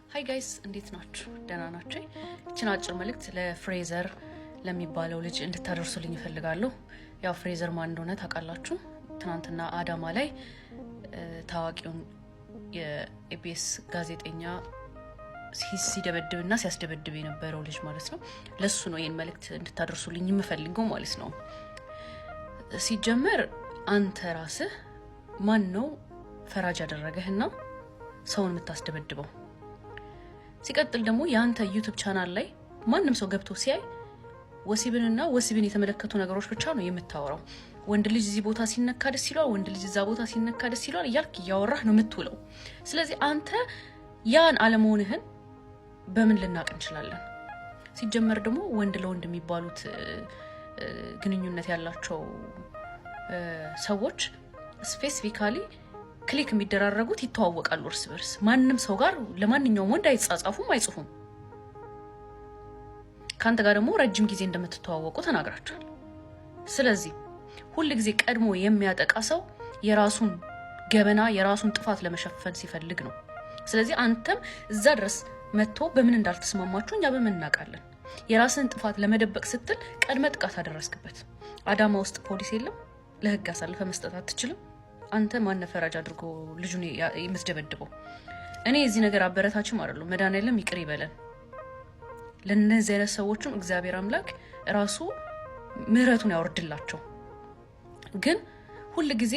ሃይ ጋይስ እንዴት ናችሁ? ደህና ናችሁ? እቺን አጭር መልእክት ለፍሬዘር ለሚባለው ልጅ እንድታደርሱልኝ እፈልጋለሁ። ያው ፍሬዘር ማን እንደሆነ ታውቃላችሁ። ትናንትና አዳማ ላይ ታዋቂውን የኢቢኤስ ጋዜጠኛ ሲደበድብና ሲያስደበድብ የነበረው ልጅ ማለት ነው። ለሱ ነው ይሄን መልእክት እንድታደርሱልኝ የምፈልገው ማለት ነው። ሲጀመር አንተ ራስህ ማን ነው ፈራጅ ያደረገህና ሰውን የምታስደበድበው? ሲቀጥል ደግሞ ያንተ ዩቲዩብ ቻናል ላይ ማንንም ሰው ገብቶ ሲያይ ወሲብንና ወሲብን የተመለከቱ ነገሮች ብቻ ነው የምታወራው። ወንድ ልጅ እዚህ ቦታ ሲነካ ደስ ይላል፣ ወንድ ልጅ እዛ ቦታ ሲነካ ደስ ይላል እያልክ እያወራህ ነው የምትውለው። ስለዚህ አንተ ያን አለመሆንህን በምን ልናቅ እንችላለን? ሲጀመር ደግሞ ወንድ ለወንድ የሚባሉት ግንኙነት ያላቸው ሰዎች ስፔሲፊካሊ ክሊክ የሚደራረጉት ይተዋወቃሉ እርስ በርስ። ማንንም ሰው ጋር ለማንኛውም ወንድ አይጻጻፉም አይጽፉም። ካንተ ጋር ደግሞ ረጅም ጊዜ እንደምትተዋወቁ ተናግራችኋል። ስለዚህ ሁሉ ጊዜ ቀድሞ የሚያጠቃ ሰው የራሱን ገበና የራሱን ጥፋት ለመሸፈን ሲፈልግ ነው። ስለዚህ አንተም እዛ ድረስ መጥቶ በምን እንዳልተስማማችሁ እኛ በምን እናውቃለን? የራስን ጥፋት ለመደበቅ ስትል ቀድመ ጥቃት አደረስክበት። አዳማ ውስጥ ፖሊስ የለም? ለህግ አሳልፈ መስጠት አትችልም? አንተ ማን ፈራጅ አድርጎ ልጁን የምትደበድበው? እኔ እዚህ ነገር አበረታችም አይደለም። መድኃኒዓለም ይቅር ይበለን። ለነዚህ አይነት ሰዎችም እግዚአብሔር አምላክ ራሱ ምህረቱን ያወርድላቸው። ግን ሁሉ ጊዜ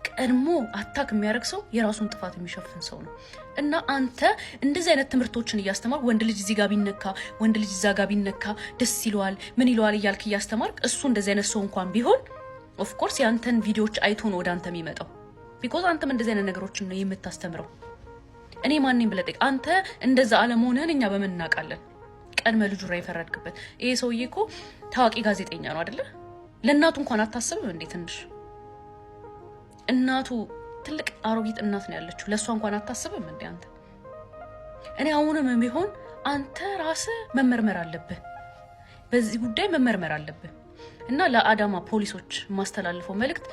ቀድሞ አታክ የሚያደርግ ሰው የራሱን ጥፋት የሚሸፍን ሰው ነው። እና አንተ እንደዚህ አይነት ትምህርቶችን እያስተማርክ ወንድ ልጅ እዚህ ጋር ቢነካ ወንድ ልጅ እዛ ጋር ቢነካ ደስ ይለዋል ምን ይለዋል እያልክ እያስተማርክ እሱ እንደዚህ አይነት ሰው እንኳን ቢሆን ኦፍ ኮርስ ያንተን ቪዲዮዎች አይቶ ነው ወደ አንተ የሚመጣው። ቢኮዝ አንተም እንደዚህ አይነት ነገሮችን ነው የምታስተምረው። እኔ ማንንም ብለጠቅ አንተ እንደዛ አለመሆንህን እኛ በምን እናውቃለን? ቀድመ ልጁ ላይ ፈረድክበት። ይሄ ሰውዬ እኮ ታዋቂ ጋዜጠኛ ነው አይደለ? ለእናቱ እንኳን አታስብም እንዴ? ትንሽ እናቱ ትልቅ አሮጊት እናት ነው ያለችው። ለሷ እንኳን አታስብም እንዴ አንተ? እኔ አሁንም ቢሆን አንተ ራስህ መመርመር አለብህ። በዚህ ጉዳይ መመርመር አለብህ። እና ለአዳማ ፖሊሶች ማስተላልፈው መልእክት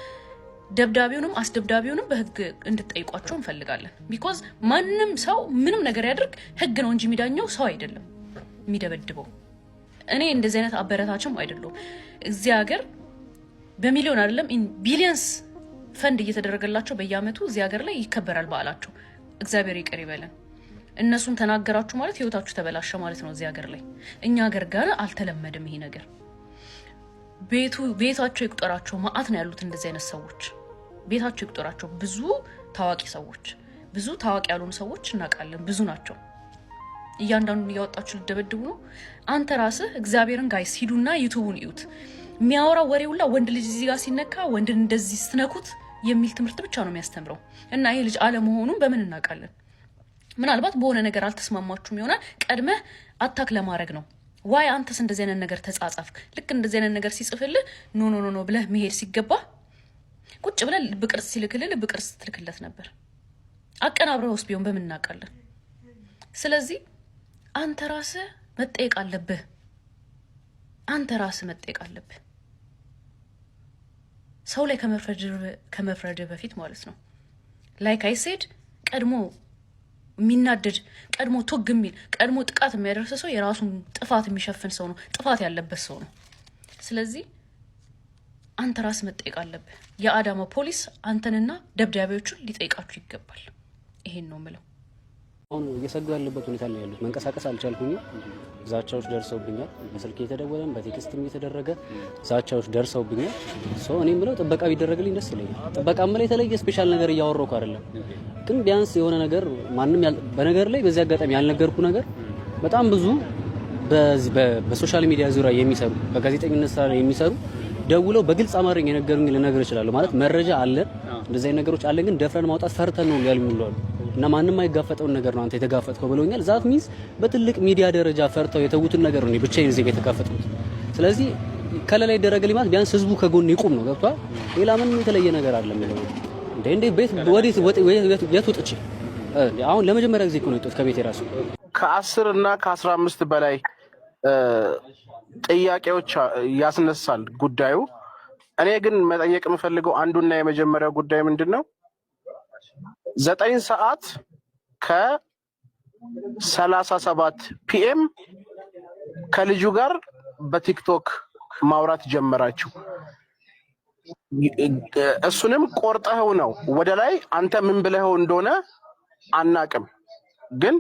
ደብዳቤውንም አስደብዳቤውንም በህግ እንድትጠይቋቸው እንፈልጋለን። ቢኮዝ ማንንም ሰው ምንም ነገር ያድርግ ህግ ነው እንጂ የሚዳኘው ሰው አይደለም የሚደበድበው። እኔ እንደዚህ አይነት አበረታችም አይደለም። እዚህ ሀገር በሚሊዮን አይደለም ቢሊየንስ ፈንድ እየተደረገላቸው በየአመቱ እዚህ ሀገር ላይ ይከበራል በዓላቸው። እግዚአብሔር ይቅር ይበለን። እነሱን ተናገራችሁ ማለት ህይወታችሁ ተበላሸ ማለት ነው እዚህ ሀገር ላይ። እኛ ሀገር ጋር አልተለመደም ይሄ ነገር። ቤታቸው ይቁጠራቸው። ማአት ነው ያሉት እንደዚህ አይነት ሰዎች። ቤታቸው ይቁጠራቸው። ብዙ ታዋቂ ሰዎች፣ ብዙ ታዋቂ ያልሆኑ ሰዎች እናውቃለን፣ ብዙ ናቸው። እያንዳንዱን እያወጣችሁ ልደበድቡ ነው። አንተ ራስህ እግዚአብሔርን ጋይስ ሂዱና ዩቲዩቡን እዩት። የሚያወራው ወሬ ሁላ ወንድ ልጅ እዚህ ጋር ሲነካ ወንድን እንደዚህ ስትነኩት የሚል ትምህርት ብቻ ነው የሚያስተምረው። እና ይሄ ልጅ አለመሆኑን በምን እናውቃለን? ምናልባት በሆነ ነገር አልተስማማችሁም ይሆናል። ቀድመህ አታክ ለማድረግ ነው። ዋይ አንተስ እንደዚህ አይነት ነገር ተጻጻፍክ? ልክ እንደዚህ አይነት ነገር ሲጽፍልህ ኖ ኖ ኖ ብለህ መሄድ ሲገባ ቁጭ ብለህ ልብ ቅርጽ ሲልክልህ ልብ ቅርጽ ትልክለት ነበር። አቀናብረውስ ቢሆን በምን እናውቃለን? ስለዚህ አንተ ራስህ መጠየቅ አለብህ። አንተ ራስህ መጠየቅ አለብህ። ሰው ላይ ከመፍረድ በፊት ማለት ነው። ላይክ አይ ሴድ ቀድሞ የሚናደድ ቀድሞ ቶግ የሚል ቀድሞ ጥቃት የሚያደርስ ሰው የራሱን ጥፋት የሚሸፍን ሰው ነው፣ ጥፋት ያለበት ሰው ነው። ስለዚህ አንተ ራስ መጠየቅ አለብህ። የአዳማ ፖሊስ አንተንና ደብዳቤዎቹን ሊጠይቃችሁ ይገባል። ይሄን ነው የምለው። አሁን እየሰጉ ያለበት ሁኔታ ላይ ያሉት መንቀሳቀስ አልቻልኩኝም። ዛቻዎች ደርሰውብኛል። በስልክ የተደወለም በቴክስትም የተደረገ ዛቻዎች ደርሰውብኛል። እኔ የምለው ጥበቃ ቢደረግልኝ ደስ ይለኛል። ጥበቃም ላይ የተለየ ስፔሻል ነገር እያወራሁ አይደለም፣ ግን ቢያንስ የሆነ ነገር ማንም በነገር ላይ በዚህ አጋጣሚ ያልነገርኩ ነገር በጣም ብዙ በሶሻል ሚዲያ ዙሪያ የሚሰሩ በጋዜጠኝነት ስራ ላይ የሚሰሩ ደውለው በግልጽ አማርኛ የነገሩኝ ልነግር እችላለሁ። ማለት መረጃ አለ፣ እንደዚህ አይነት ነገሮች አለ፣ ግን ደፍረን ማውጣት ፈርተን ነው ያሉኝ እና ማንንም አይጋፈጠውን ነገር ነው አንተ የተጋፈጥከው ብለውኛል። ዛት ሚንስ በትልቅ ሚዲያ ደረጃ ፈርተው የተውቱን ነገር ነው ብቻዬን እዚህ የተጋፈጥኩት። ስለዚህ ከለላ ይደረግልኝ ማለት ቢያንስ ህዝቡ ከጎን ይቁም ነው። ገብቷል? ሌላ ምንም የተለየ ነገር አይደለም። እንዴ ቤት ወዴት የት ወጥቼ አሁን ለመጀመሪያ ጊዜ እኮ ነው የወጣሁት ከቤት ራሱ። ከ10 እና ከ15 በላይ ጥያቄዎች ያስነሳል ጉዳዩ። እኔ ግን መጠየቅ የምፈልገው አንዱና የመጀመሪያው ጉዳይ ምንድነው? 9 ሰዓት ከ37 ፒኤም ከልጁ ጋር በቲክቶክ ማውራት ጀመራችሁ። እሱንም ቆርጠኸው ነው ወደ ላይ አንተ ምን ብለኸው እንደሆነ አናቅም፣ ግን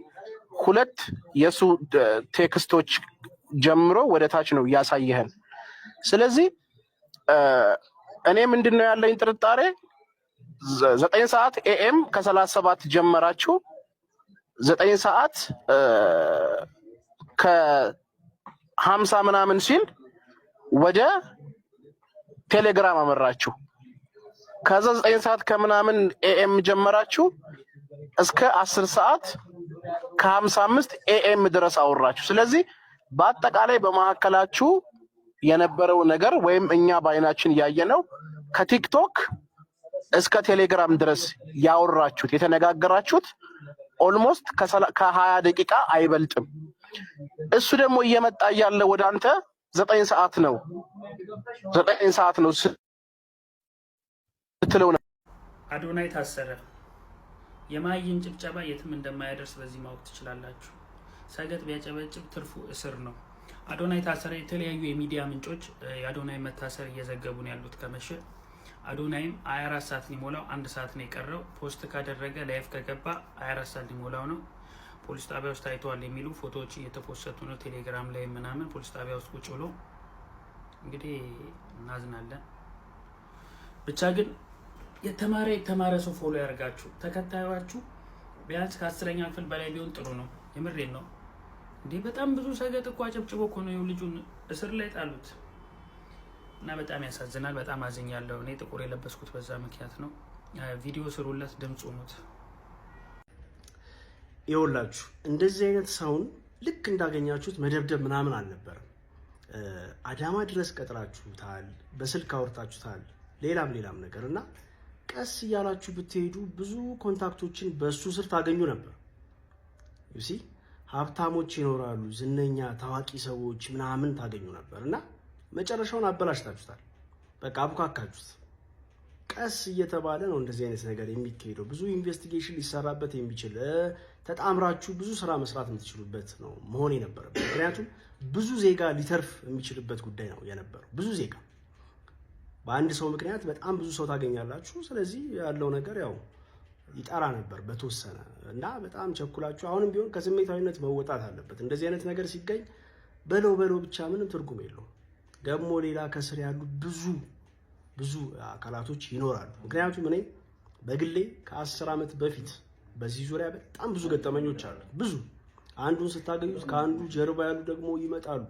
2 የሱ ቴክስቶች ጀምሮ ወደ ታች ነው ያሳየህን። ስለዚህ እኔ ምንድነው ያለኝ ጥርጣሬ 9 ሰዓት ኤኤም ከ37 ጀመራችሁ 9 ሰዓት ከ50 ምናምን ሲል ወደ ቴሌግራም አመራችሁ። ከዛ 9 ሰዓት ከምናምን ኤኤም ጀመራችሁ እስከ 10 ሰዓት ከ55 ኤኤም ድረስ አወራችሁ። ስለዚህ በአጠቃላይ በመካከላችሁ የነበረው ነገር ወይም እኛ በአይናችን ያየነው ከቲክቶክ እስከ ቴሌግራም ድረስ ያወራችሁት የተነጋገራችሁት ኦልሞስት ከ20 ደቂቃ አይበልጥም። እሱ ደግሞ እየመጣ ያለ ወደ አንተ 9 ሰዓት ነው 9 ሰዓት ነው ስትለው ነው። አዶናይ ታሰረ። የማይን ጭብጨባ የትም እንደማያደርስ በዚህ ማወቅ ትችላላችሁ። ሰገጥ ቢያጨበጭብ ትርፉ እስር ነው። አዶናይ ታሰረ። የተለያዩ የሚዲያ ምንጮች የአዶናይ መታሰር እየዘገቡ ነው ያሉት ከመሸ። አዶናይም 24 ሰዓት ሊሞላው 1 ሰዓት ነው የቀረው። ፖስት ካደረገ ላይፍ ከገባ 24 ሰዓት ሊሞላው ነው። ፖሊስ ጣቢያ ውስጥ ታይተዋል የሚሉ ፎቶዎች እየተፖሰቱ ነው ቴሌግራም ላይ ምናምን። ፖሊስ ጣቢያ ውስጥ ቁጭ ብሎ እንግዲህ እናዝናለን። ብቻ ግን የተማረ ሰው ፎሎ ያርጋችሁ። ተከታዮቻችሁ ቢያንስ ከ10ኛ ክፍል በላይ ቢሆን ጥሩ ነው። የምሬን ነው እንዴ! በጣም ብዙ ሰገጥ እኮ አጨብጭቦ እኮ ነው ልጁን እስር ላይ ጣሉት እና በጣም ያሳዝናል። በጣም አዝኛለሁ። እኔ ጥቁር የለበስኩት በዛ ምክንያት ነው። ቪዲዮ ስሩለት፣ ድምጽ ሆኑት። ይኸውላችሁ እንደዚህ አይነት ሰውን ልክ እንዳገኛችሁት መደብደብ ምናምን አልነበረም። አዳማ ድረስ ቀጥራችሁታል፣ በስልክ አውርታችሁታል፣ ሌላም ነገር እና ቀስ እያላችሁ ብትሄዱ ብዙ ኮንታክቶችን በሱ ስር ታገኙ ነበር። ዩሲ ሀብታሞች ይኖራሉ፣ ዝነኛ ታዋቂ ሰዎች ምናምን ታገኙ ነበር እና መጨረሻውን አበላሽታችሁታል። በቃ አቡካካችሁት። ቀስ እየተባለ ነው እንደዚህ አይነት ነገር የሚካሄደው። ብዙ ኢንቨስቲጌሽን ሊሰራበት የሚችል ተጣምራችሁ ብዙ ስራ መስራት የምትችሉበት ነው መሆን የነበረበት። ምክንያቱም ብዙ ዜጋ ሊተርፍ የሚችልበት ጉዳይ ነው የነበረው። ብዙ ዜጋ በአንድ ሰው ምክንያት በጣም ብዙ ሰው ታገኛላችሁ። ስለዚህ ያለው ነገር ያው ይጠራ ነበር በተወሰነ እና በጣም ቸኩላችሁ አሁንም ቢሆን ከስሜታዊነት መወጣት አለበት። እንደዚህ አይነት ነገር ሲገኝ በለው ብቻ ምንም ትርጉም የለውም። ደግሞ ሌላ ከስር ያሉ ብዙ አካላቶች ይኖራሉ። ምክንያቱም እኔ በግሌ ከ10 ዓመት በፊት በዚህ ዙሪያ በጣም ብዙ ገጠመኞች አሉ። ብዙ አንዱን ስታገኙት ከአንዱ ጀርባ ያሉ ደግሞ ይመጣሉ።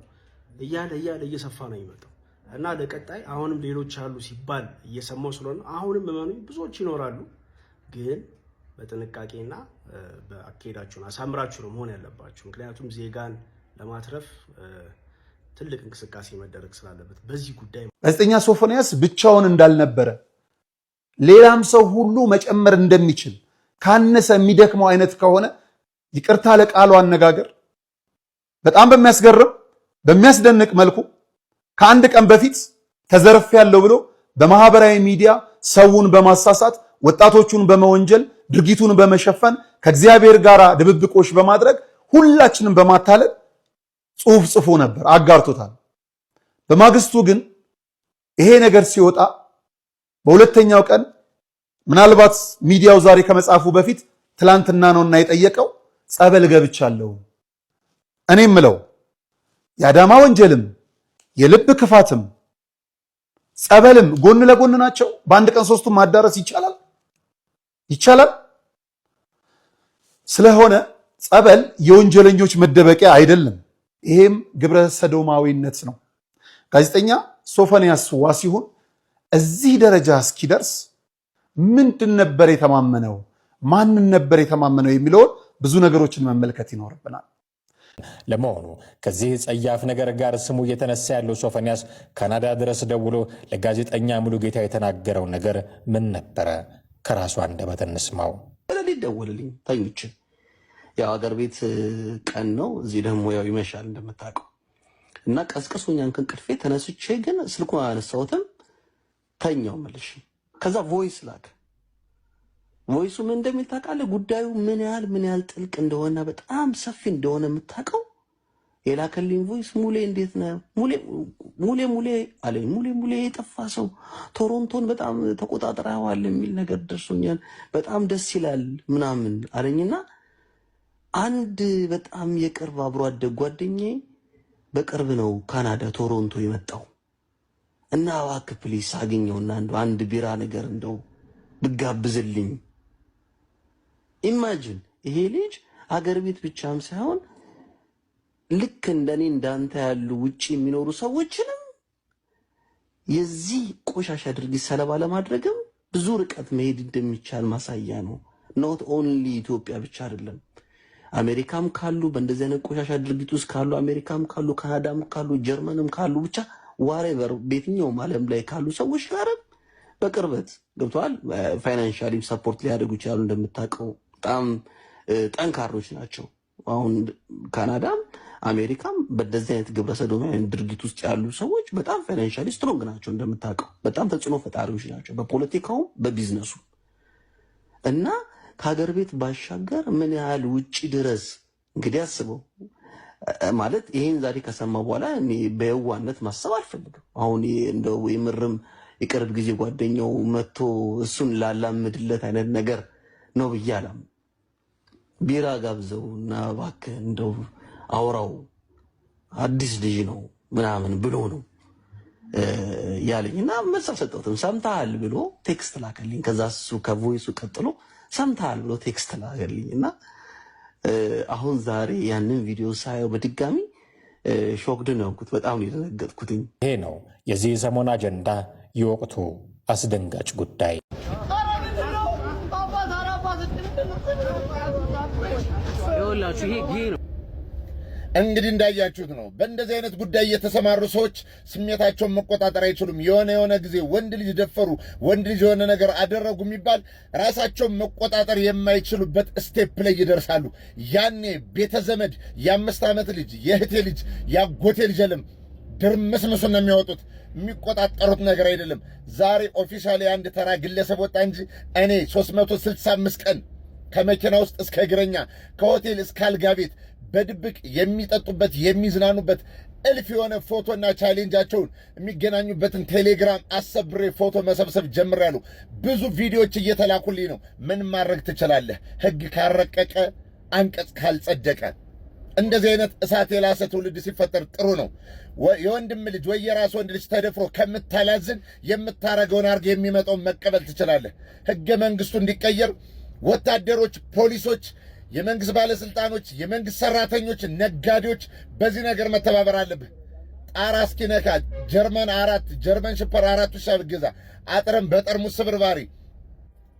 እያለ እየሰፋ ነው ይመጣው እና ለቀጣይ አሁንም ሌሎች አሉ ሲባል እየሰማው ስለሆነ አሁንም እመኑኝ ብዙዎች ይኖራሉ። ግን በጥንቃቄና በአካሄዳችሁን አሳምራችሁ ነው መሆን ያለባችሁ። ምክንያቱም ዜጋን ለማትረፍ ትልቅ እንቅስቃሴ መደረግ ስላለበት በዚህ ጉዳይ ጋዜጠኛ ሶፎንያስ ብቻውን እንዳልነበረ ሌላም ሰው ሁሉ መጨመር እንደሚችል ካነሰ የሚደክመው አይነት ከሆነ ይቅርታ ለቃሉ አነጋገር በጣም በሚያስደንቅ መልኩ ከአንድ ቀን በፊት ተዘርፍ ያለው ብሎ በማህበራዊ ሚዲያ ሰውን በማሳሳት ወጣቶቹን በመወንጀል ድርጊቱን በመሸፈን ከእግዚአብሔር ጋር ድብብቆሽ በማድረግ ሁላችንም በማታለል ጽሁፍ ጽፎ ነበር፣ አጋርቶታል። በማግስቱ ግን ይሄ ነገር ሲወጣ በሁለተኛው ቀን ምናልባት ሚዲያው ዛሬ ከመጻፉ በፊት ትላንትና ነውና የጠየቀው ጸበል ገብቻለሁ። እኔም ምለው የአዳማ ወንጀልም የልብ ክፋትም ጸበልም ጎን ለጎን ናቸው። በአንድ ቀን ሶስቱም ማዳረስ ይቻላል። ስለሆነ ጸበል የወንጀለኞች መደበቂያ አይደለም። ይሄም ግብረ ሰዶማዊነት ነው። ጋዜጠኛ ሶፎንያስ ዋሲሁን እዚህ ደረጃ እስኪደርስ ምንድን ነበር የተማመነው? ማንን ነበር የተማመነው የሚለውን ብዙ ነገሮችን መመልከት ይኖርብናል። ለመሆኑ ከዚህ ጸያፍ ነገር ጋር ስሙ እየተነሳ ያለው ሶፎንያስ ካናዳ ድረስ ደውሎ ለጋዜጠኛ ሙሉጌታ የተናገረው ነገር ምን ነበረ? ከራሱ አንደበት እንስማው። ለሊት ደወልልኝ ተኝቼ፣ ያው አገር ቤት ቀን ነው፣ እዚህ ደግሞ ያው ይመሻል እንደምታውቀው እና ቀስቅሶኛን ከእንቅልፌ ተነስቼ ግን ስልኩን አነሳሁትም ተኛው መልሼ። ከዛ ቮይስ ላክ ቮይሱ ምን እንደሚል ታውቃለህ? ጉዳዩ ምን ያህል ጥልቅ እንደሆነ በጣም ሰፊ እንደሆነ የምታውቀው የላከልኝ ቮይስ ሙሌ እንዴት ነህ ሙሌ አለኝ። ሙሌ የጠፋ ሰው ቶሮንቶን በጣም ተቆጣጥረዋል የሚል ነገር ደርሶኛል፣ በጣም ደስ ይላል ምናምን አለኝና አንድ በጣም የቅርብ አብሮ አደግ ጓደኛዬ በቅርብ ነው ካናዳ ቶሮንቶ የመጣው እና እባክህ ፕሊስ አገኘውና አንድ ቢራ ነገር እንደው ብጋብዝልኝ። ኢማጂን ይሄ ልጅ አገር ቤት ብቻም ሳይሆን ልክ እንደኔ እንዳንተ ያሉ ውጪ የሚኖሩ ሰዎችንም የዚህ ቆሻሻ ድርጊት ሰለባ ለማድረግም ብዙ ርቀት መሄድ እንደሚቻል ማሳያ ነው። ኖት ኦንሊ ኢትዮጵያ ብቻ አይደለም፣ አሜሪካም ካሉ በእንደዚህ አይነት ቆሻሻ ድርጊት ውስጥ ካሉ፣ አሜሪካም ካሉ፣ ካናዳም ካሉ፣ ጀርመንም ካሉ፣ ብቻ ዋሬቨር በየትኛውም ዓለም ላይ ካሉ ሰዎች ጋር በቅርበት ገብተዋል። ፋይናንሻሊ ሰፖርት ሊያደርጉ ይችላሉ። እንደምታውቀው በጣም ጠንካሮች ናቸው። አሁን ካናዳም አሜሪካም በእንደዚህ አይነት ግብረ ሰዶማዊ ድርጊት ውስጥ ያሉ ሰዎች በጣም ፋይናንሻሊ ስትሮንግ ናቸው። እንደምታውቀው በጣም ተጽዕኖ ፈጣሪዎች ናቸው በፖለቲካውም በቢዝነሱ እና ከሀገር ቤት ባሻገር ምን ያህል ውጪ ድረስ እንግዲህ አስበው ማለት ይሄን ዛሬ ከሰማ በኋላ እኔ በየዋነት ማሰብ አልፈልግም። አሁን እንደው የምርም የቅርብ ጊዜ ጓደኛው መጥቶ እሱን ላላምድለት አይነት ነገር ነው ብያለሁ። ቢራ ጋብዘው እና እባክህ እንደው አውራው አዲስ ልጅ ነው ምናምን ብሎ ነው ያለኝና መልስ አልሰጠሁትም። ሰምተሃል ብሎ ቴክስት ላከልኝ። ከዛ እሱ ከቮይሱ ቀጥሎ ሰምተሃል ብሎ ቴክስት ላከልኝና አሁን ዛሬ ያንን ቪዲዮ ሳየው በድጋሚ ሾክድ ነው ያልኩት። በጣም ነው የደነገጥኩትኝ። ይሄ ነው የዚህ ሰሞን አጀንዳ፣ የወቅቱ አስደንጋጭ ጉዳይ። ይኸውላችሁ ይሄ ነው እንግዲህ እንዳያችሁት ነው። በእንደዚህ አይነት ጉዳይ የተሰማሩ ሰዎች ስሜታቸውን መቆጣጠር አይችሉም። የሆነ ጊዜ ወንድ ልጅ ደፈሩ፣ ወንድ ልጅ የሆነ ነገር አደረጉ የሚባል ራሳቸውን መቆጣጠር የማይችሉበት ስቴፕ ላይ ይደርሳሉ። ያኔ ቤተዘመድ የ5 ዓመት ልጅ፣ የእህቴ ልጅ፣ ያጎቴ ልጅ የለም ድርምስምሱን ነው የሚያወጡት። የሚቆጣጠሩት ነገር አይደለም። ዛሬ ኦፊሻሊ አንድ ተራ ግለሰብ ወጣ እንጂ እኔ 365 ቀን ከመኪና ውስጥ እስከ እግረኛ ከሆቴል እስከ አልጋ ቤት በድብቅ የሚጠጡበት የሚዝናኑበት እልፍ የሆነ ፎቶና ቻሌንጃቸውን የሚገናኙበትን ቴሌግራም አሰብሬ ፎቶ መሰብሰብ ጀምሬያለሁ። ብዙ ቪዲዮዎች እየተላኩልኝ ነው። ምን ማድረግ ትችላለህ? ሕግ ካረቀቀ አንቀጽ ካልጸደቀ። እንደዚህ አይነት እሳት የላሰ ትውልድ ሲፈጠር ጥሩ ነው። የወንድም ልጅ ወይ የራስ ወንድ ልጅ ተደፍሮ ከምታላዝን የምታረገውን አርግ፣ የሚመጣውን መቀበል ትችላለህ። ሕገ መንግስቱ እንዲቀየር ወታደሮች፣ ፖሊሶች፣ የመንግስት ባለስልጣኖች፣ የመንግስት ሰራተኞች፣ ነጋዴዎች በዚህ ነገር መተባበር አለብህ። ጣራ እስኪነካ ጀርመን ሽፐር 4 ውሻ ብገዛ አጥረን በጠርሙስ ስብርባሪ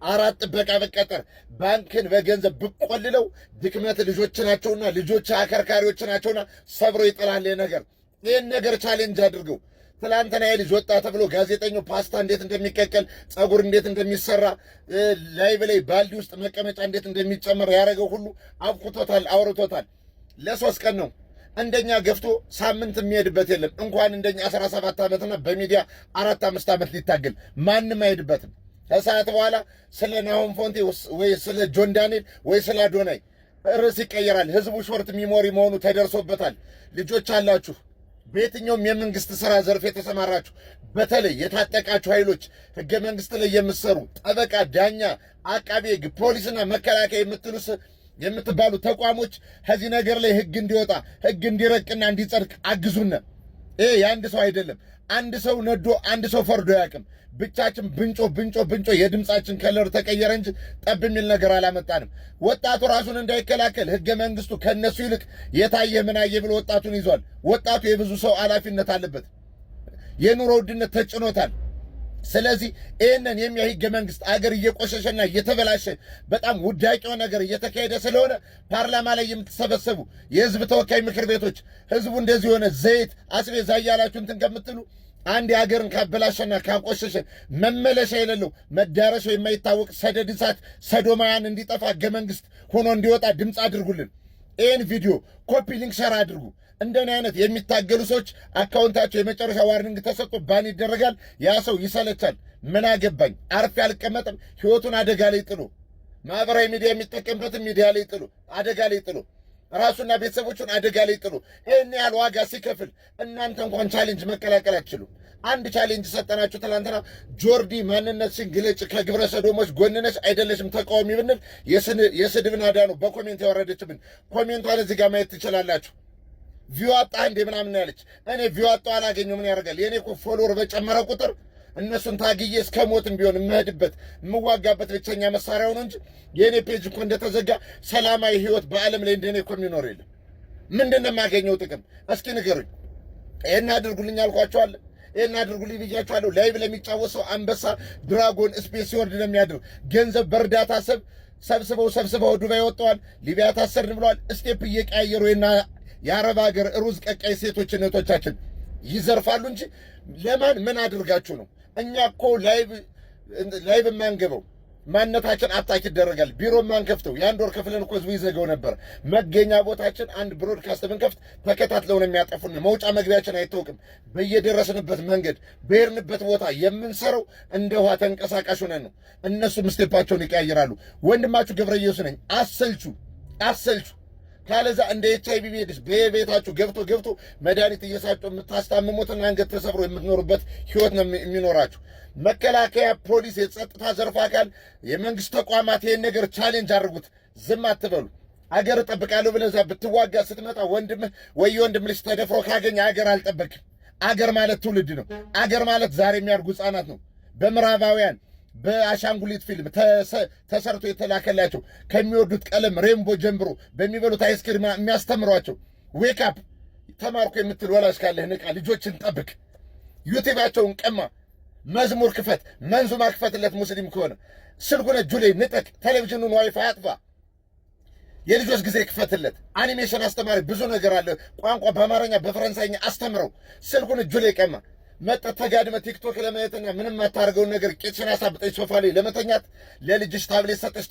4 ጥበቃ በቀጠር ባንክን በገንዘብ ብቆልለው ድክመት ልጆች ናቸውና ልጆች አከርካሪዎች ናቸውና ሰብሮ ይጥላል። ይህን ነገር ቻሌንጅ አድርገው። ትላንትና የልጅ ወጣ ተብሎ ጋዜጠኛው ፓስታ እንዴት እንደሚቀቀል፣ ጸጉር እንዴት እንደሚሰራ፣ ላይቭ ላይ ባልዲ ውስጥ መቀመጫ እንዴት እንደሚጨመር ያደረገው ሁሉ አብቁቶታል፣ አውርቶታል። ለ3 ቀን ነው። እንደኛ ገፍቶ ሳምንት የሚሄድበት የለም። እንኳን እንደኛ 17 ዓመትና በሚዲያ 4-5 ዓመት ሊታገል ማንም አይሄድበትም። ከሰዓት በኋላ ስለ ናሆም ፎንቴ ወይ ስለ ጆን ዳንኤል ወይ ስለ አዶናይ ርዕስ ይቀየራል። ህዝቡ ሾርት ሚሞሪ መሆኑ ተደርሶበታል። ልጆች አላችሁ፣ በየትኛውም የመንግስት ስራ ዘርፍ የተሰማራችሁ፣ በተለይ የታጠቃችሁ ኃይሎች፣ ህገ መንግስት ላይ የምትሰሩ ጠበቃ፣ ዳኛ፣ አቃቤ ህግ፣ ፖሊስና መከላከያ የምትባሉ ተቋሞች ከዚህ ነገር ላይ ህግ እንዲወጣ ህግ እንዲረቅና እንዲጸድቅ አግዙነ። ይሄ የአንድ ሰው አይደለም። አንድ ሰው ነዶ አንድ ሰው ፈርዶ ያቅም። ብቻችን ብንጮ የድምፃችን ከለር ተቀየረ እንጂ ጠብ የሚል ነገር አላመጣንም። ወጣቱ ራሱን እንዳይከላከል ህገ መንግስቱ ከነሱ ይልቅ የታየ ምናየ ብሎ ወጣቱን ይዟል። ወጣቱ የብዙ ሰው ኃላፊነት አለበት። የኑሮ ውድነት ተጭኖታል። ስለዚህ ይህንን የሚያይ ህገ መንግስት አገር እየቆሸሸና እየተበላሸ በጣም ውዳቂው ነገር እየተካሄደ ስለሆነ ፓርላማ ላይ የምትሰበሰቡ የህዝብ ተወካይ ምክር ቤቶች ህዝቡ እንደዚህ የሆነ ዘይት አስቤዛ እያላችሁ እንትን ከምትሉ አንድ የሀገርን ካበላሸና ካቆሸሸ መመለሻ የሌለው መዳረሻው የማይታወቅ ሰደድ እሳት ሰዶማውያን እንዲጠፋ ህገ መንግስት ሆኖ እንዲወጣ ድምፅ አድርጉልን። ይህን ቪዲዮ ኮፒ ሊንክ ሸር አድርጉ። እንደኔ አይነት የሚታገሉ ሰዎች አካውንታቸው የመጨረሻ ዋርኒንግ ተሰጥቶ ባን ይደረጋል። ያ ሰው ይሰለቻል። ምን አገባኝ፣ አርፌ አልቀመጥም፣ ህይወቱን አደጋ ላይ ጥሎ ማህበራዊ ሚዲያ የሚጠቀምበት ሚዲያ ላይ ጥሉ፣ አደጋ ላይ ጥሉ፣ ራሱና ቤተሰቦቹን አደጋ ላይ ጥሉ። ይህን ያህል ዋጋ ሲከፍል እናንተ እንኳን ቻሌንጅ መቀላቀል አትችሉም። አንድ ቻሌንጅ ሰጠናችሁ ትላንትና። ጆርዲ ማንነትሽን ግለጭ፣ ከግብረ ሰዶሞች ጎንነሽ አይደለሽም ተቃዋሚ ብንል የስድብ ናዳ ነው በኮሜንት ያወረደችብን። ኮሜንቷን እዚህ ጋር ማየት ትችላላችሁ። ቪው አጣህ እንዴ ምናምን ያለች። እኔ ቪው አጣሁ አላገኘው ምን ያደርጋል? የኔ እኮ ፎሎወር በጨመረ ቁጥር እነሱን ታግዬ እስከ ሞትም ቢሆን የምሄድበት የምዋጋበት ብቸኛ መሳሪያው ነው እንጂ የኔ ፔጅ እኮ እንደተዘጋ ሰላማዊ ህይወት በዓለም ላይ እንደኔ እኮ የሚኖር የለም። ምንድን ነው የማገኘው ጥቅም? እስኪ ንገሩኝ። ይሄን አድርጉልኝ አልኳቸዋለሁ፣ ይሄን አድርጉልኝ ብያቸዋለሁ። ላይቭ ለሚጫወት ሰው አንበሳ ድራጎን ስፔስ ሲወርድ ነው የሚያድር። ገንዘብ በእርዳታ ሰብስበው ዱባይ ወጥተዋል። ሊቢያ ታሰርን ብለዋል። ስቴፕ እየቀያየሩ የአረብ ሀገር ሩዝ ቀቃይ ሴቶች እህቶቻችን ይዘርፋሉ እንጂ ለማን ምን አድርጋችሁ ነው? እኛ እኮ ላይቭ የማንገበው ማንነታችን አታክ ይደረጋል። ቢሮ የማንከፍተው የአንድ ወር ከፍለን እኮ ህዝቡ ይዘገው ነበር። መገኛ ቦታችን አንድ ብሮድካስት ብንከፍት ተከታትለው ነው የሚያጠፉን። መውጫ መግቢያችን አይታወቅም። በየደረስንበት መንገድ በሄድንበት ቦታ የምንሰራው እንደ ውሃ ተንቀሳቃሽ ሆነን ነው። እነሱም ስቴፓቸውን ይቀያይራሉ። ወንድማችሁ ገብረ ኢየሱስ ነኝ። አሰልቹ ካለዛ እንደ ኤችአይቪ ኤድስ በቤታችሁ ገብቶ መድኃኒት እየሳጡ የምታስታምሙትና አንገት ተሰብሮ የምትኖሩበት ህይወት ነው የሚኖራችሁ። መከላከያ፣ ፖሊስ፣ የጸጥታ ዘርፍ አካል፣ የመንግስት ተቋማት ይሄን ነገር ቻሌንጅ አድርጉት። ዝም አትበሉ። አገር እጠብቃለሁ ብለህ እዛ ብትዋጋ ስትመጣ ወንድምህ ወይ ወንድም ልጅ ተደፍሮ ካገኘ አገር አልጠበቅም። አገር ማለት ትውልድ ነው። አገር ማለት ዛሬ የሚያድጉ ህጻናት ነው። በምዕራባውያን በአሻንጉሊት ፊልም ተሰርቶ የተላከላቸው ከሚወዱት ቀለም ሬንቦ ጀምሮ በሚበሉት አይስክሪም የሚያስተምሯቸው ዌክ አፕ ተማርኩ የምትል ወላጅ ካለህ ንቃ። ልጆችን ጠብቅ። ዩቲዩባቸውን ቀማ። መዝሙር ክፈት፣ መንዙማ ክፈትለት። ሙስሊም ከሆነ ስልኩን እጁ ላይ ንጠቅ። ቴሌቪዥኑን ዋይፋይ አጥፋ። የልጆች ጊዜ ክፈትለት። አኒሜሽን አስተማሪ ብዙ ነገር አለ። ቋንቋ በአማርኛ በፈረንሳይኛ አስተምረው። ስልኩን እጁ ላይ ቀማ። መጠጥ ተጋድመ ቲክቶክ ለማየትና ምንም የማታደርገውን ነገር ቂጥሽን አሳብጠሽ ሶፋ ላይ ለመተኛት ለልጅሽ ታብሌት ሰጠሽ።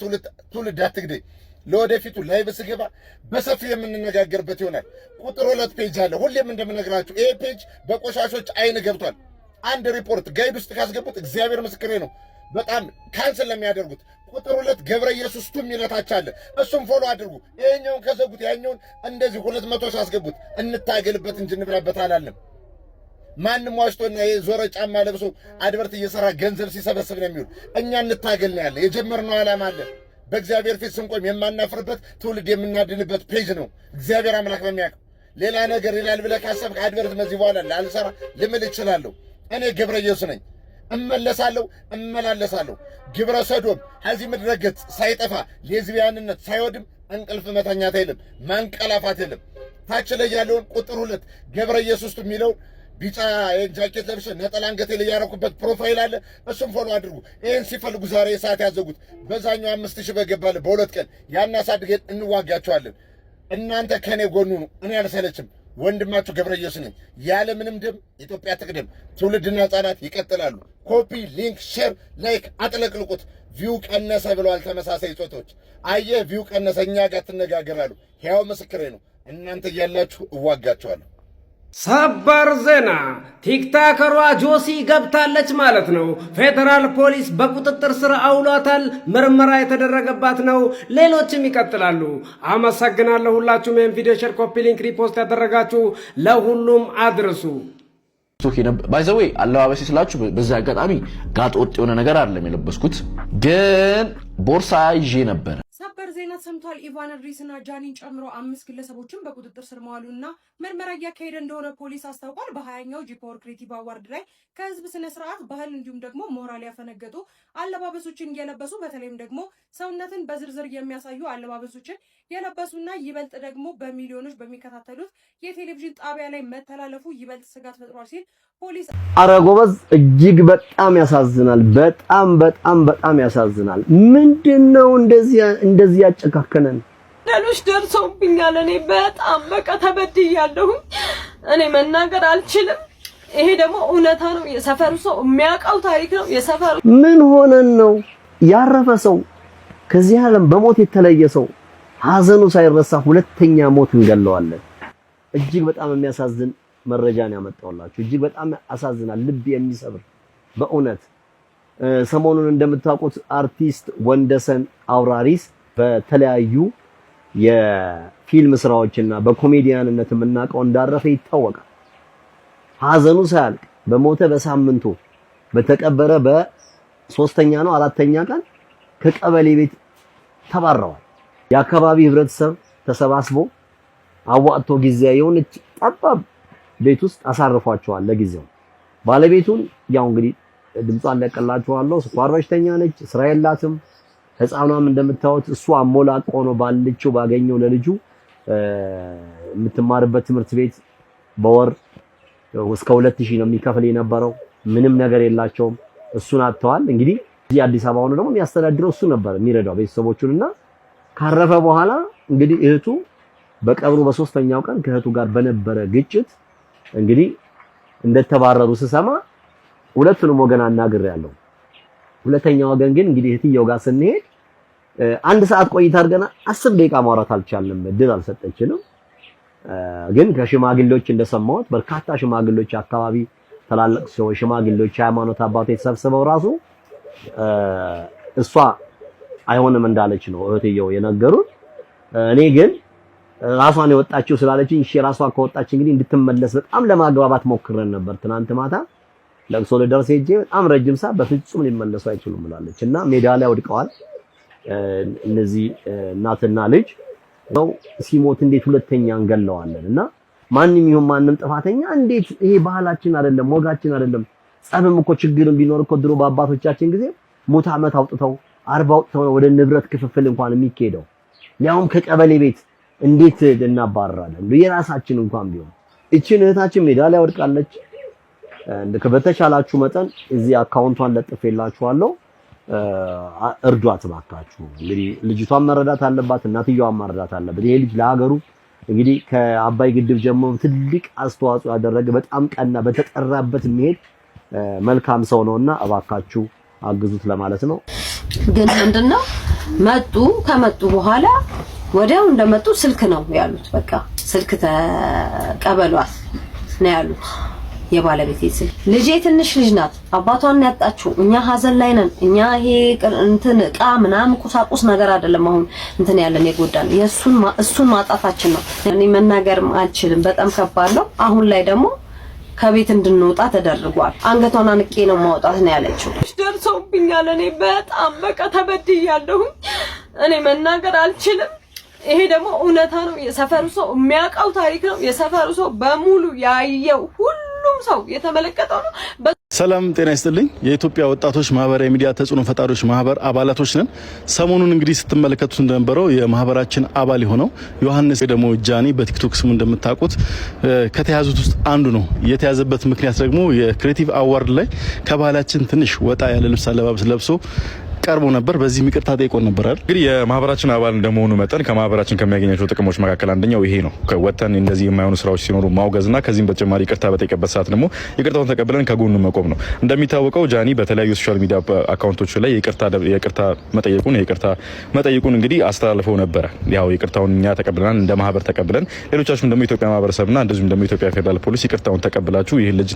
ትውልድ አትግደይ። ለወደፊቱ ላይቭ ስገባ በሰፊው የምንነጋገርበት ይሆናል። ቁጥር 2 ፔጅ አለ። ሁሌም እንደምነግራችሁ ይሄ ፔጅ በቆሻሾች አይን ገብቷል። አንድ ሪፖርት ጋይድ ውስጥ ካስገቡት እግዚአብሔር ምስክሬ ነው በጣም ካንስል ለሚያደርጉት ቁጥር 2 ገብረ ኢየሱስ ቱም ይለታች አለ። እሱም ፎሎ አድርጉ። ይሄኛውን ከዘጉት ያኛውን እንደዚህ 200 ሳስገቡት እንታገልበት እንጂ እንብላበት አላለም። ማንም ዋሽቶና የዞረ ጫማ ለብሶ አድበርት እየሰራ ገንዘብ ሲሰበስብ ነው የሚውል። እኛ እንታገል ነው ያለ። የጀመርነው ዓላማ አለ። በእግዚአብሔር ፊት ስንቆም የማናፍርበት ትውልድ የምናድንበት ፔጅ ነው። እግዚአብሔር አምላክ በሚያውቀው ሌላ ነገር ይላል ብለህ ካሰብክ አድበርት መዚህ በኋላ ላልሰራ ልምል እችላለሁ። እኔ ገብረ ኢየሱስ ነኝ። እመላለሳለሁ። ግብረ ሰዶም ከዚህ ምድረ ገጽ ሳይጠፋ ሌዝቢያንነት ሳይወድም እንቅልፍ መተኛት የለም፣ ማንቀላፋት የለም። ታች ላይ ያለውን ቁጥር 2 ገብረ ኢየሱስ የሚለው ቢጫ ጃኬት ለብሼ ነጠላ አንገቴ ላይ ያረኩበት ፕሮፋይል አለ። እሱም ፎሎ አድርጉ። ይህን ሲፈልጉ ዛሬ ሰዓት ያዘጉት። በዛኛው 5000 በገባለ በ2 ቀን ያን አሳድገን እንዋጋቸዋለን። እናንተ ከኔ ጎኑ ነው። እኔ አልሰለችም። ወንድማችሁ ገብረ ኢየሱስ ነኝ። ያለ ምንም ደም ኢትዮጵያ ትቅደም። ትውልድና ህጻናት ይቀጥላሉ። ኮፒ፣ ሊንክ፣ ሼር፣ ላይክ አጥለቅልቁት። ቪው ቀነሰ ብለዋል ተመሳሳይ ጾቶች። አየህ ቪው ቀነሰ፣ እኛ ጋር ትነጋገራሉ። ሕያው ምስክሬ ነው። እናንተ እያላችሁ እዋጋቸዋለሁ። ሰበር ዜና! ቲክታከሯ ጆሲ ገብታለች ማለት ነው። ፌዴራል ፖሊስ በቁጥጥር ስር አውሏታል። ምርመራ የተደረገባት ነው። ሌሎችም ይቀጥላሉ። አመሰግናለሁ። ሁላችሁም ይህን ቪዲዮ ሼር፣ ኮፒ ሊንክ፣ ሪፖስት ያደረጋችሁ ለሁሉም አድርሱ። ባይዘዌ አለባበሴ ስላችሁ በዚህ አጋጣሚ ጋጥ ወጥ የሆነ ነገር አይደለም የለበስኩት፣ ግን ቦርሳ ይዤ ነበር። ሰበር ዜና ሰምቷል። ኢቫን ድሪስና ጃኒን ጨምሮ 5 ግለሰቦችን በቁጥጥር ስር መዋሉና ምርመራ እያካሄደ እንደሆነ ፖሊስ አስታውቋል። በ20ኛው ጂ4 ክሬቲቭ አዋርድ ላይ ከህዝብ ስነ ስርዓት ባህል እንዲሁም ደግሞ ሞራል ያፈነገጡ አለባበሶችን እየለበሱ በተለይም ደግሞ ሰውነትን በዝርዝር የሚያሳዩ አለባበሶችን የለበሱና ይበልጥ ደግሞ በሚሊዮኖች በሚከታተሉት የቴሌቪዥን ጣቢያ ላይ መተላለፉ ይበልጥ ስጋት ፈጥሯል ሲል ፖሊስ። አረ ጎበዝ፣ እጅግ በጣም ያሳዝናል። በጣም ያሳዝናል። ምንድነው እንደዚህ ያጨካከነን? ሌሎች ደርሰውብኛል። እኔ በጣም በቃ ተበድያለሁ። እኔ መናገር አልችልም። ይሄ ደግሞ እውነታ ነው። የሰፈሩ ሰው የሚያውቀው ታሪክ ነው። የሰፈሩ ምን ሆነን ነው ያረፈ ሰው ከዚህ ዓለም በሞት የተለየ ሰው ሀዘኑ ሳይረሳ ሁለተኛ ሞት እንገለዋለን። እጅግ በጣም የሚያሳዝን መረጃን ያመጣውላችሁ። እጅግ በጣም ያሳዝናል። ልብ የሚሰብር በእውነት ሰሞኑን እንደምታውቁት አርቲስት ወንደሰን አውራሪስ በተለያዩ የፊልም ስራዎችና በኮሜዲያንነት የምናውቀው እንዳረፈ ይታወቃል። ሀዘኑ ሳያልቅ በሞተ በሳምንቱ በተቀበረ በ3ኛ ነው 4ኛ ቀን ከቀበሌ ቤት ተባረዋል። የአካባቢ ህብረተሰብ ተሰባስቦ አዋጥቶ ጊዜያዊ የሆነች ጠባብ ቤት ውስጥ አሳርፏቸዋል ለጊዜው። ባለቤቱን ያው እንግዲህ ድምጿን ለቀላችኋለሁ። ስኳር በሽተኛ ነች፣ ስራ የላትም። ህፃኗም እንደምታዩት እሱ አሞላቆ ነው ባልልቸው ባገኘው ለልጁ የምትማርበት ትምህርት ቤት በወር እስከ 2000 ነው የሚከፍል የነበረው። ምንም ነገር የላቸውም። እሱን አጥተዋል። እንግዲህ እዚህ አዲስ አበባ ሆኖ ደግሞ የሚያስተዳድረው እሱ ነበር የሚረዳው ቤተሰቦቹንና ካረፈ በኋላ እንግዲህ እህቱ በቀብሩ በ3ኛው ቀን ከእህቱ ጋር በነበረ ግጭት እንግዲህ እንደተባረሩ ስሰማ ሁለቱንም ወገን አናግሬያለሁ። ሁለተኛው ወገን ግን እንግዲህ እህትየው ጋር ስንሄድ 1 ሰዓት ቆይታ አድርገና 10 ደቂቃ ማውራት አልቻልንም። እድል አልሰጠችንም። ግን ከሽማግሌዎች እንደሰማሁት በርካታ ሽማግሌዎች አካባቢ ተላልቅ ሰዎች ሽማግሌዎች ሃይማኖት አባቶች ተሰብስበው ራሱ እሷ አይሆንም እንዳለች ነው እህትየው የነገሩት። እኔ ግን ራሷን የወጣችው ስላለችኝ እሺ ራሷ ከወጣች እንግዲህ እንድትመለስ በጣም ለማግባባት ሞክረን ነበር። ትናንት ማታ ለቅሶ ልደርስ ሄጄ በጣም ረጅም ሰዓት በፍጹም ሊመለሱ አይችሉም ብላለች እና ሜዳ ላይ ወድቀዋል። እነዚህ እናትና ልጅ ነው ሲሞት እንዴት ሁለተኛ እንገለዋለን? እና ማንንም ይሁን ማንንም ጥፋተኛ እንዴት ይሄ ባህላችን አይደለም ወጋችን አይደለም። ጸብም እኮ ችግርም ቢኖር እኮ ድሮ በአባቶቻችን ጊዜ ሙት ዓመት አውጥተው 40 አውጥተው ወደ ንብረት ክፍፍል እንኳን የሚካሄደው ያውም ከቀበሌ ቤት እንዴት እናባረራለን? የራሳችን እንኳን ቢሆን እቺን እህታችን ሜዳ ላይ ወድቃለች። በተቻላችሁ መጠን እዚህ አካውንቷን ለጥፌላችኋለሁ። እርዷት ባካችሁ። እንግዲህ ልጅቷን መረዳት አለባት፣ እናትየዋን መረዳት አለበት። ይሄ ልጅ ለሀገሩ እንግዲህ ከአባይ ግድብ ጀምሮ ትልቅ አስተዋጽኦ ያደረገ በጣም ቀና በተጠራበት የሚሄድ መልካም ሰው ነውና እባካችሁ አግዙት ለማለት ነው። ግን ምንድነው ከመጡ በኋላ ወዲያው እንደመጡ ስልክ ነው ያሉት። በቃ ስልክ ተቀበሏት ነው ያሉት። የባለቤቴ ስልክ ልጄ ትንሽ ልጅ ናት፣ አባቷን ያጣችው። እኛ ሀዘን ላይ ነን። እኛ ይሄ እንትን ዕቃ ምናምን ቁሳቁስ ነገር አይደለም አሁን እንትን ያለን የጎዳን እሱን ማጣታችን ነው። እኔ መናገርም አልችልም። በጣም ከባድ ነው። አሁን ላይ ደግሞ ከቤት እንድንወጣ ተደርጓል። አንገቷን አንቄ ነው ማውጣት ነው ያለችው። ደርሰውብኛል። እኔ በጣም በቃ ተበድያለሁ። እኔ መናገር አልችልም። ይሄ ደግሞ እውነታ ነው። የሰፈሩ ሰው የሚያውቀው ታሪክ ነው። የሰፈሩ ሰው በሙሉ ያየው ሁሉም ሰው የተመለከተው ነው። ሰላም ጤና ይስጥልኝ። የኢትዮጵያ ወጣቶች ማህበራዊ ሚዲያ ተጽዕኖ ፈጣሪዎች ማህበር አባላቶች ነን። ሰሞኑን እንግዲህ ስትመለከቱት እንደነበረው የማህበራችን አባል የሆነው ዮሐንስ ደግሞ ጃኒ በቲክቶክ ስሙ እንደምታውቁት ከተያዙት ውስጥ አንዱ ነው። የተያዘበት ምክንያት ደግሞ የክሬቲቭ አዋርድ ላይ ከባህላችን ትንሽ ወጣ ያለ ልብስ አለባበስ ለብሶ ቀርቦ ነበር። በዚህ ይቅርታ ጠይቆን ነበር አይደል? እንግዲህ የማህበራችን አባል እንደመሆኑ መጠን ከማህበራችን ከሚያገኛቸው ጥቅሞች መካከል አንደኛው ይሄ ነው። ከወተን እንደዚህ የማይሆኑ ስራዎች ሲኖሩ ማውገዝና ከዚህም በተጨማሪ ይቅርታ በጠየቀበት ሰዓት ደግሞ ይቅርታውን ተቀብለን ከጎኑ መቆም ነው። እንደሚታወቀው ጃኒ በተለያዩ ሶሻል ሚዲያ አካውንቶች ላይ ይቅርታ መጠየቁን እንግዲህ አስተላልፈው ነበረ። ያው ይቅርታውን እኛ ተቀብለናል፣ እንደ ማህበር ተቀብለን፣ ሌሎቻችሁም ደግሞ ኢትዮጵያ ማህበረሰብና እንደዚሁም ደግሞ ኢትዮጵያ ፌደራል ፖሊስ ይቅርታውን ተቀብላችሁ ይሄን ልጅ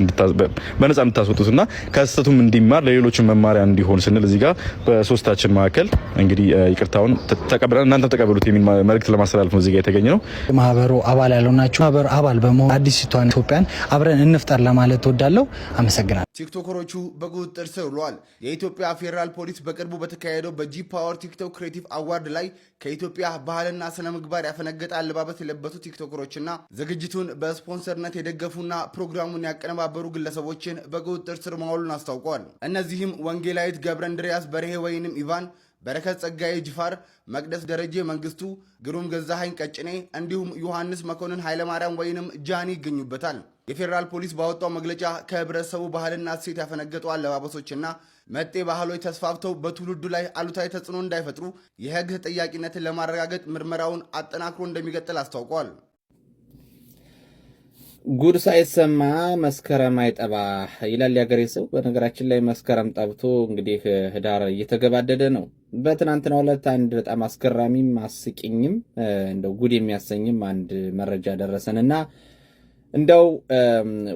በነጻ እንድታስወጡትና ከስህተቱም እንዲማር ለሌሎችም መማሪያ እንዲሆን ስንል እዚህ ጋር በሶስታችን መካከል እንግዲህ ይቅርታውን ተቀብለን እናንተ ተቀበሉት የሚል መልእክት ለማስተላለፍ ነው እዚህ ጋር የተገኘ ነው። ማህበሩ አባል ያልሆናችሁ ማህበሩ አባል በመሆን አዲሲቷን ኢትዮጵያን አብረን እንፍጠር ለማለት እወዳለሁ። አመሰግናለሁ። ቲክቶከሮቹ በቁጥጥር ስር ውለዋል። የኢትዮጵያ ፌዴራል ፖሊስ በቅርቡ በተካሄደው በጂ ፓወር ቲክቶክ ክሬቲቭ አዋርድ ላይ ከኢትዮጵያ ባህልና ስነ ምግባር ያፈነገጠ አለባበስ የለበሱ ቲክቶከሮችና ዝግጅቱን በስፖንሰርነት የደገፉና ፕሮግራሙን ያቀነባበሩ ግለሰቦችን በቁጥጥር ስር ማዋሉን አስታውቋል። እነዚህም ወንጌላዊት ገብረ እንድሪያስ በርሄ ወይንም ኢቫን፣ በረከት ጸጋዬ ጅፋር፣ መቅደስ ደረጀ መንግስቱ፣ ግሩም ገዛኸኝ ቀጭኔ እንዲሁም ዮሐንስ መኮንን ኃይለማርያም ወይንም ጃኒ ይገኙበታል። የፌዴራል ፖሊስ ባወጣው መግለጫ ከህብረተሰቡ ባህልና እሴት ያፈነገጡ አለባበሶችና መጤ ባህሎች ተስፋፍተው በትውልዱ ላይ አሉታዊ ተጽዕኖ እንዳይፈጥሩ የህግ ተጠያቂነትን ለማረጋገጥ ምርመራውን አጠናክሮ እንደሚቀጥል አስታውቋል። ጉድ ሳይሰማ መስከረም አይጠባ ይላል ያገሬ ሰው። በነገራችን ላይ መስከረም ጠብቶ እንግዲህ ህዳር እየተገባደደ ነው። በትናንትናው ዕለት አንድ በጣም አስገራሚም አስቂኝም እንደው ጉድ የሚያሰኝም አንድ መረጃ ደረሰንና እንደው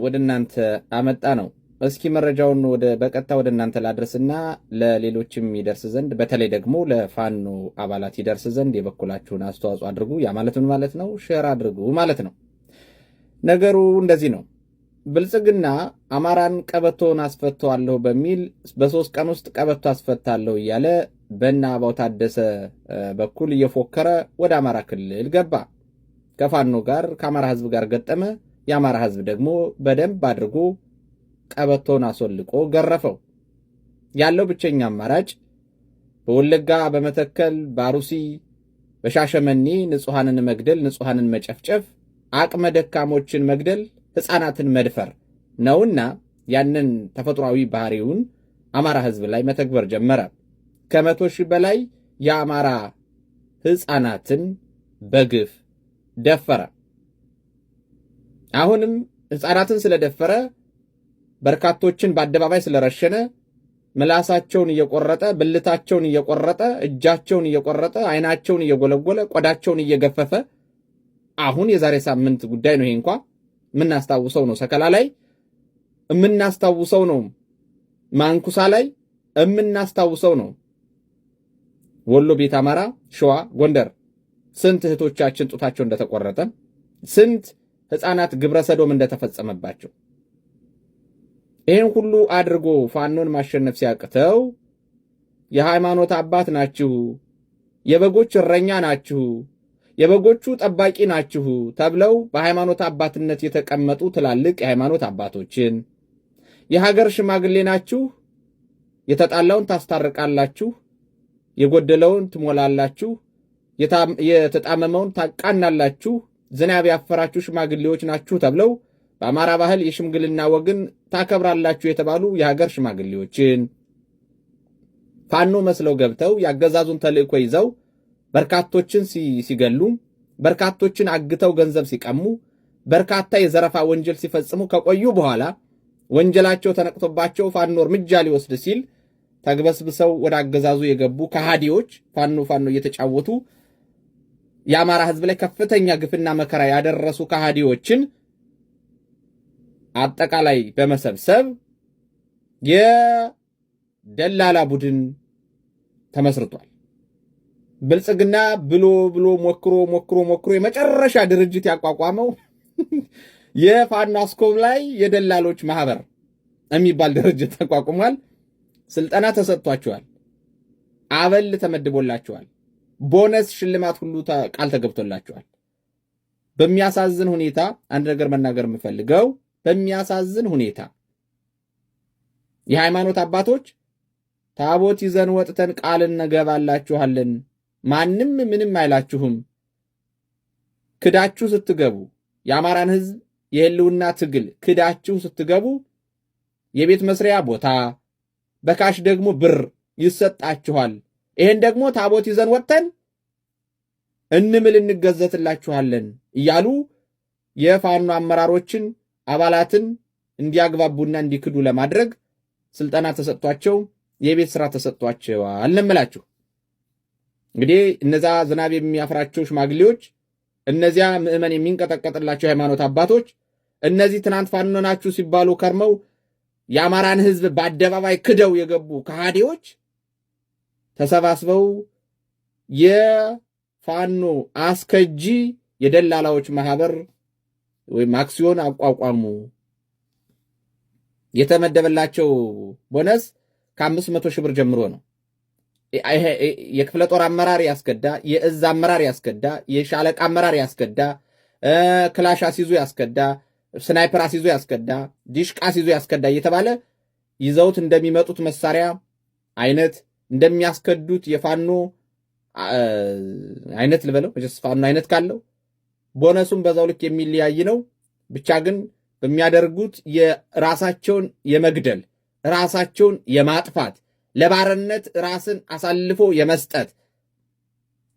ወደ እናንተ አመጣ ነው። እስኪ መረጃውን በቀጥታ ወደ እናንተ ላድርስና ለሌሎችም ይደርስ ዘንድ በተለይ ደግሞ ለፋኖ አባላት ይደርስ ዘንድ የበኩላችሁን አስተዋጽኦ አድርጉ። ያ ማለት ምን ማለት ነው? ሼር አድርጉ ማለት ነው። ነገሩ እንደዚህ ነው። ብልጽግና አማራን ቀበቶን አስፈተዋለሁ በሚል በ3 ቀን ውስጥ ቀበቶ አስፈታለሁ እያለ በእነ አበባው ታደሰ በኩል እየፎከረ ወደ አማራ ክልል ገባ። ከፋኖ ጋር ከአማራ ህዝብ ጋር ገጠመ። የአማራ ህዝብ ደግሞ በደንብ አድርጎ ቀበቶን አስወልቆ ገረፈው። ያለው ብቸኛ አማራጭ በወለጋ፣ በመተከል፣ በአሩሲ፣ በሻሸመኔ ንጹሃንን መግደል፣ ንጹሃንን መጨፍጨፍ፣ አቅመ ደካሞችን መግደል፣ ህፃናትን መድፈር ነውና ያንን ተፈጥሯዊ ባህሪውን አማራ ህዝብ ላይ መተግበር ጀመረ። ከ100 ሺህ በላይ የአማራ ህፃናትን በግፍ ደፈረ። አሁንም ህፃናትን ስለደፈረ በርካቶችን በአደባባይ ስለረሸነ ምላሳቸውን እየቆረጠ ብልታቸውን እየቆረጠ እጃቸውን እየቆረጠ አይናቸውን እየጎለጎለ ቆዳቸውን እየገፈፈ አሁን የዛሬ ሳምንት ጉዳይ ነው። ይሄ እንኳን የምናስታውሰው ነው። ሰከላ ላይ የምናስታውሰው ነው። ማንኩሳ ላይ የምናስታውሰው ነው። ወሎ፣ ቤት አማራ፣ ሸዋ፣ ጎንደር ስንት እህቶቻችን ጡታቸው እንደተቆረጠ፣ ስንት ህፃናት ግብረ ሰዶም እንደተፈጸመባቸው ይሄን ሁሉ አድርጎ ፋኖን ማሸነፍ ሲያቅተው የሃይማኖት አባት ናችሁ፣ የበጎች እረኛ ናችሁ፣ የበጎቹ ጠባቂ ናችሁ ተብለው በሃይማኖት አባትነት የተቀመጡ ትላልቅ የሃይማኖት አባቶችን የሀገር ሽማግሌ ናችሁ፣ የተጣላውን ታስታርቃላችሁ፣ የጎደለውን ትሞላላችሁ፣ የተጣመመውን ታቃናላችሁ፣ ዝናብ ያፈራችሁ ሽማግሌዎች ናችሁ ተብለው በአማራ ባህል የሽምግልና ወግን ታከብራላችሁ የተባሉ የሀገር ሽማግሌዎችን ፋኖ መስለው ገብተው ያገዛዙን ተልእኮ ይዘው በርካቶችን ሲገሉ፣ በርካቶችን አግተው ገንዘብ ሲቀሙ፣ በርካታ የዘረፋ ወንጀል ሲፈጽሙ ከቆዩ በኋላ ወንጀላቸው ተነቅቶባቸው ፋኖ እርምጃ ሊወስድ ሲል ተግበስብሰው ወደ አገዛዙ የገቡ ከሃዲዎች ፋኖ እየተጫወቱ የአማራ ህዝብ ላይ ከፍተኛ ግፍና መከራ ያደረሱ ከሃዲዎችን አጠቃላይ በመሰብሰብ የደላላ ቡድን ተመስርቷል። ብልጽግና ብሎ ሞክሮ የመጨረሻ ድርጅት ያቋቋመው የፋኖ አስኮብ ላይ የደላሎች ማህበር የሚባል ድርጅት ተቋቁሟል። ስልጠና ተሰጥቷቸዋል። አበል ተመድቦላቸዋል። ቦነስ ሽልማት ሁሉ ቃል ተገብቶላቸዋል። በሚያሳዝን ሁኔታ አንድ ነገር መናገር የምፈልገው በሚያሳዝን ሁኔታ የሃይማኖት አባቶች ታቦት ይዘን ወጥተን ቃል እንገባላችኋለን፣ ማንም ምንም አይላችሁም፣ ክዳችሁ ስትገቡ የአማራን ህዝብ የህልውና ትግል ክዳችሁ ስትገቡ የቤት መስሪያ ቦታ በካሽ ደግሞ ብር ይሰጣችኋል፣ ይሄን ደግሞ ታቦት ይዘን ወጥተን እንምል እንገዘትላችኋለን እያሉ የፋኖ አመራሮችን አባላትን እንዲያግባቡና እንዲክዱ ለማድረግ ስልጠና ተሰጥቷቸው የቤት ስራ ተሰጥቷቸዋል እንምላችሁ። እንግዲህ እነዛ ዝናብ የሚያፍራቸው ሽማግሌዎች፣ እነዚያ ምዕመን የሚንቀጠቀጥላቸው ሃይማኖት አባቶች፣ እነዚህ ትናንት ፋኖ ናችሁ ሲባሉ ከርመው የአማራን ህዝብ በአደባባይ ክደው የገቡ ከሃዲዎች ተሰባስበው የፋኖ አስከጂ የደላላዎች ማህበር ወይም አክሲዮን አቋቋሙ። የተመደበላቸው ቦነስ ከ500 ሺህ ብር ጀምሮ ነው። የክፍለ ጦር አመራር ያስከዳ፣ የእዝ አመራር ያስከዳ፣ የሻለቃ አመራር ያስከዳ፣ ክላሽ አስይዞ ያስከዳ፣ ስናይፐር አስይዞ ያስከዳ፣ ዲሽቃ አስይዞ ያስከዳ እየተባለ ይዘውት እንደሚመጡት መሳሪያ አይነት እንደሚያስከዱት የፋኖ አይነት ልበለው መቼስ ፋኖ አይነት ካለው ቦነሱም በዛው ልክ የሚለያይ ነው። ብቻ ግን በሚያደርጉት የራሳቸውን የመግደል ራሳቸውን የማጥፋት ለባርነት ራስን አሳልፎ የመስጠት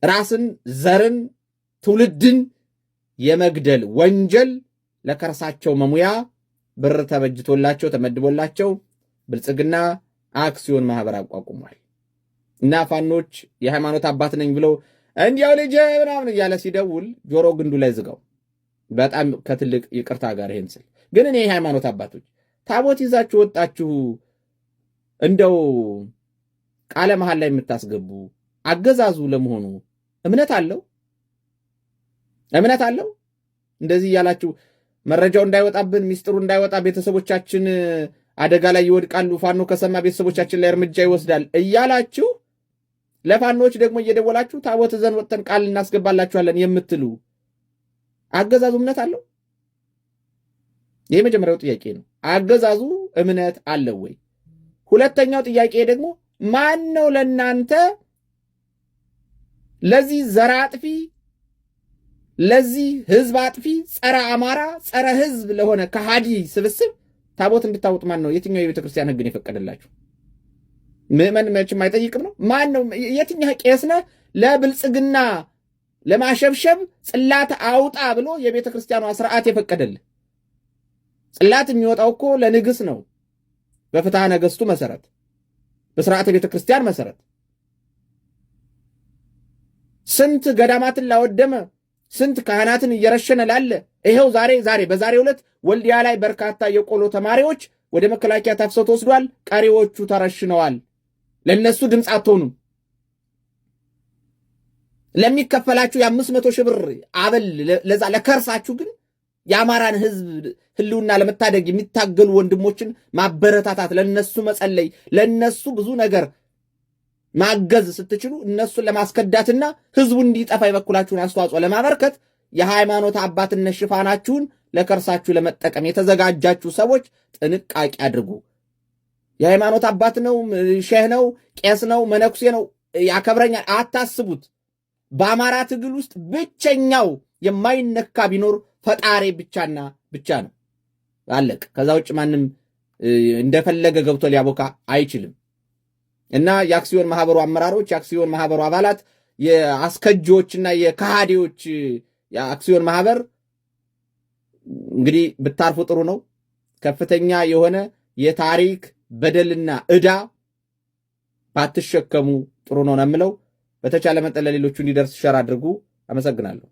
ራስን፣ ዘርን፣ ትውልድን የመግደል ወንጀል ለከርሳቸው መሙያ ብር ተበጅቶላቸው ተመድቦላቸው ብልጽግና አክሲዮን ማህበር አቋቁሟል። እና ፋኖች የሃይማኖት አባት ነኝ ብለው እንዲያው ልጅ ምናምን እያለ ሲደውል ጆሮ ግንዱ ላይ ዝጋው። በጣም ከትልቅ ይቅርታ ጋር ይሄን ስል ግን እኔ የሃይማኖት አባቶች ታቦት ይዛችሁ ወጣችሁ እንደው ቃለ መሐላ ላይ የምታስገቡ አገዛዙ ለመሆኑ እምነት አለው? እንደዚህ እያላችሁ መረጃው እንዳይወጣብን ሚስጥሩ እንዳይወጣ ቤተሰቦቻችን አደጋ ላይ ይወድቃሉ፣ ፋኖ ከሰማ ቤተሰቦቻችን ላይ እርምጃ ይወስዳል እያላችሁ ለፋኖች ደግሞ እየደወላችሁ ታቦት ይዘን ወጥተን ቃል እናስገባላችኋለን የምትሉ አገዛዙ እምነት አለው? ይሄ መጀመሪያው ጥያቄ ነው። አገዛዙ እምነት አለው ወይ? ሁለተኛው ጥያቄ ደግሞ ማን ነው ለናንተ ለዚህ ዘር አጥፊ ለዚህ ህዝብ አጥፊ ጸረ አማራ ጸረ ህዝብ ለሆነ ከሃዲ ስብስብ ታቦት እንድታወጡ ማን ነው? የትኛው የቤተ ክርስቲያን ህግን የፈቀደላችሁ? ምዕመን መቼም አይጠይቅም ነው። ማን ነው? የትኛው ቄስ ነህ ለብልጽግና ለማሸብሸብ ጽላት አውጣ ብሎ የቤተ ክርስቲያኗ ስርዓት የፈቀደልህ? ጽላት የሚወጣው እኮ ለንግስ ነው። በፍትሐ ነገሥቱ መሰረት በስርዓተ ቤተ ክርስቲያን መሰረት ስንት ገዳማትን ላወደመ ስንት ካህናትን እየረሸነ ላለ ይሄው በዛሬው ዕለት ወልዲያ ላይ በርካታ የቆሎ ተማሪዎች ወደ መከላከያ ታፍሰው ተወስዷል። ቀሪዎቹ ተረሽነዋል። ለነሱ ድምፅ አትሆኑም። ለሚከፈላችሁ የ500 ሺህ ብር አበል ለዛ ለከርሳችሁ ግን የአማራን ህዝብ ህልውና ለመታደግ የሚታገሉ ወንድሞችን ማበረታታት፣ ለነሱ መጸለይ፣ ለነሱ ብዙ ነገር ማገዝ ስትችሉ እነሱን ለማስከዳትና ህዝቡ እንዲጠፋ የበኩላችሁን አስተዋጽኦ ለማበርከት የሃይማኖት አባትነት ሽፋናችሁን ለከርሳችሁ ለመጠቀም የተዘጋጃችሁ ሰዎች ጥንቃቄ አድርጉ። የሃይማኖት አባት ነው፣ ሼህ ነው፣ ቄስ ነው፣ መነኩሴ ነው ያከብረኛል አታስቡት። በአማራ ትግል ውስጥ ብቸኛው የማይነካ ቢኖር ፈጣሪ ብቻና ብቻ ነው። አለቅ። ከዛ ውጭ ማንም እንደፈለገ ገብቶ ሊያቦካ አይችልም። እና የአክሲዮን ማህበሩ አመራሮች፣ የአክሲዮን ማህበሩ አባላት፣ የአስከጂዎችና የካሃዲዎች የአክሲዮን ማህበር እንግዲህ ብታርፉ ጥሩ ነው። ከፍተኛ የሆነ የታሪክ በደልና ዕዳ ባትሸከሙ ጥሩ ነው ነው የምለው። በተቻለ መጠን ለሌሎቹ እንዲደርስ ሸር አድርጉ። አመሰግናለሁ።